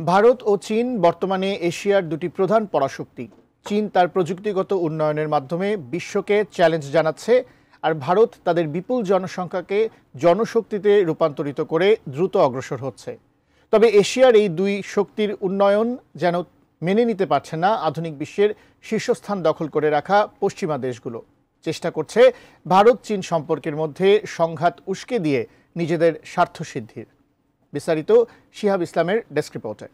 ভারত ও চীন বর্তমানে এশিয়ার দুটি প্রধান পরাশক্তি। চীন তার প্রযুক্তিগত উন্নয়নের মাধ্যমে বিশ্বকে চ্যালেঞ্জ জানাচ্ছে, আর ভারত তাদের বিপুল জনসংখ্যাকে জনশক্তিতে রূপান্তরিত করে দ্রুত অগ্রসর হচ্ছে। তবে এশিয়ার এই দুই শক্তির উন্নয়ন যেন মেনে নিতে পারছে না আধুনিক বিশ্বের শীর্ষস্থান দখল করে রাখা পশ্চিমা দেশগুলো। চেষ্টা করছে ভারত চীন সম্পর্কের মধ্যে সংঘাত উস্কে দিয়ে নিজেদের স্বার্থসিদ্ধির। বিস্তারিত শিহাব ইসলামের ডেস্ক রিপোর্টে।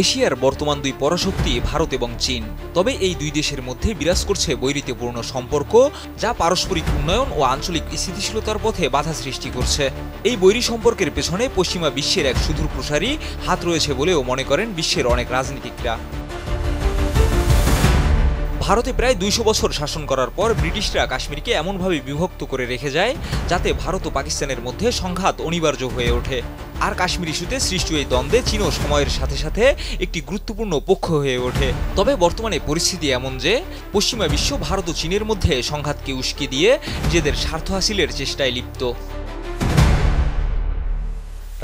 এশিয়ার বর্তমান দুই পরাশক্তি ভারত এবং চীন। তবে এই দুই দেশের মধ্যে বিরাজ করছে বৈরিতাপূর্ণ সম্পর্ক, যা পারস্পরিক উন্নয়ন ও আঞ্চলিক স্থিতিশীলতার পথে বাধা সৃষ্টি করছে। এই বৈরী সম্পর্কের পেছনে পশ্চিমা বিশ্বের এক সুদূর প্রসারী হাত রয়েছে বলেও মনে করেন বিশ্বের অনেক রাজনীতিকরা। ভারতে প্রায় ২০০ বছর শাসন করার পর ব্রিটিশরা কাশ্মীরকে এমনভাবে বিভক্ত করে রেখে যায় যাতে ভারত ও পাকিস্তানের মধ্যে সংঘাত অনিবার্য হয়ে ওঠে। আর কাশ্মীর ইস্যুতে সৃষ্ট এই দ্বন্দ্বে চীনও সময়ের সাথে সাথে একটি গুরুত্বপূর্ণ পক্ষ হয়ে ওঠে। তবে বর্তমানে পরিস্থিতি এমন যে পশ্চিমা বিশ্ব ভারত ও চীনের মধ্যে সংঘাতকে উস্কে দিয়ে নিজেদের স্বার্থ হাসিলের চেষ্টায় লিপ্ত।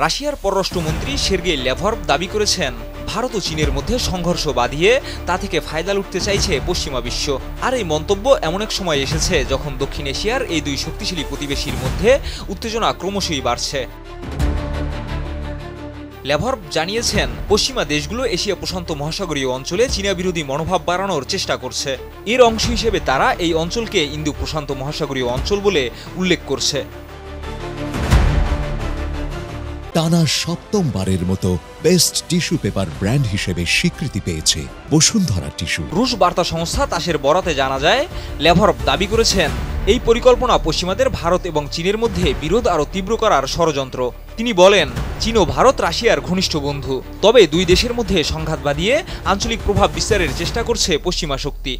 রাশিয়ার পররাষ্ট্রমন্ত্রী সের্গেই ল্যাভরভ দাবি করেছেন, ভারত ও চীনের মধ্যে সংঘর্ষ বাঁধিয়ে তা থেকে ফায়দা লুটতে চাইছে পশ্চিমা বিশ্ব। আর এই মন্তব্য এমন এক সময় এসেছে যখন দক্ষিণ এশিয়ার এই দুই শক্তিশালী প্রতিবেশীর মধ্যে উত্তেজনা ক্রমশই বাড়ছে। ল্যাভরভ জানিয়েছেন, পশ্চিমা দেশগুলো এশিয়া প্রশান্ত মহাসাগরীয় অঞ্চলে চীনা বিরোধী মনোভাব বাড়ানোর চেষ্টা করছে। এর অংশ হিসেবে তারা এই অঞ্চলকে ইন্দো প্রশান্ত মহাসাগরীয় অঞ্চল বলে উল্লেখ করছে। টানা সপ্তমবারের মতো বেস্ট টিস্যু পেপার ব্র্যান্ড হিসেবে স্বীকৃতি পেয়েছে বসুন্ধরা টিস্যু। রুশ বার্তা সংস্থা তাসের বরাতে জানা যায়, ল্যাভরভ দাবি করেছেন, এই পরিকল্পনা পশ্চিমাদের ভারত এবং চীনের মধ্যে বিরোধ আরও তীব্র করার ষড়যন্ত্র। তিনি বলেন, চীন ও ভারত রাশিয়ার ঘনিষ্ঠ বন্ধু, তবে দুই দেশের মধ্যে সংঘাত বাঁধিয়ে আঞ্চলিক প্রভাব বিস্তারের চেষ্টা করছে পশ্চিমা শক্তি।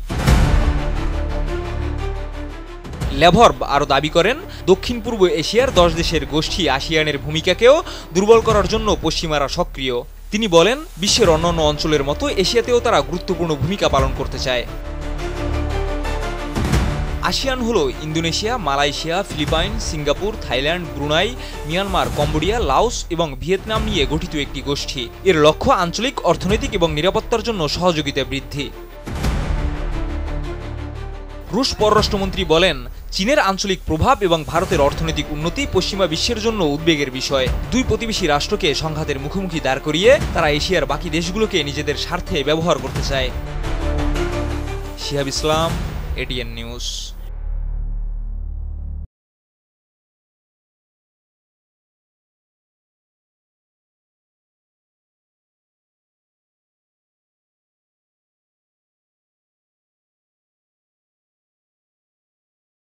ল্যাভরভ আরও দাবি করেন, দক্ষিণ পূর্ব এশিয়ার 10 দেশের গোষ্ঠী আসিয়ানের ভূমিকাকেও দুর্বল করার জন্য পশ্চিমারা সক্রিয়। তিনি বলেন, বিশ্বের অন্যান্য অঞ্চলের মতো এশিয়াতেও তারা গুরুত্বপূর্ণ ভূমিকা পালন করতে চায়। আসিয়ান হলো Indonesia, Malaysia, Philippines, Singapore, Thailand, Brunei, Myanmar, Cambodia, Laos এবং ভিয়েতনাম নিয়ে গঠিত একটি গোষ্ঠী। এর লক্ষ্য আঞ্চলিক অর্থনৈতিক এবং নিরাপত্তার জন্য সহযোগিতা বৃদ্ধি। রুশ পররাষ্ট্রমন্ত্রী বলেন, চীনের আঞ্চলিক প্রভাব এবং ভারতের অর্থনৈতিক উন্নতি পশ্চিমা বিশ্বের জন্য উদ্বেগের বিষয়। দুই প্রতিবেশী রাষ্ট্রকে সংঘাতের মুখোমুখি দাঁড় করিয়ে তারা এশিয়ার বাকি দেশগুলোকে নিজেদের স্বার্থে ব্যবহার করতে চায়। শিহাব ইসলাম, এটিএন নিউজ।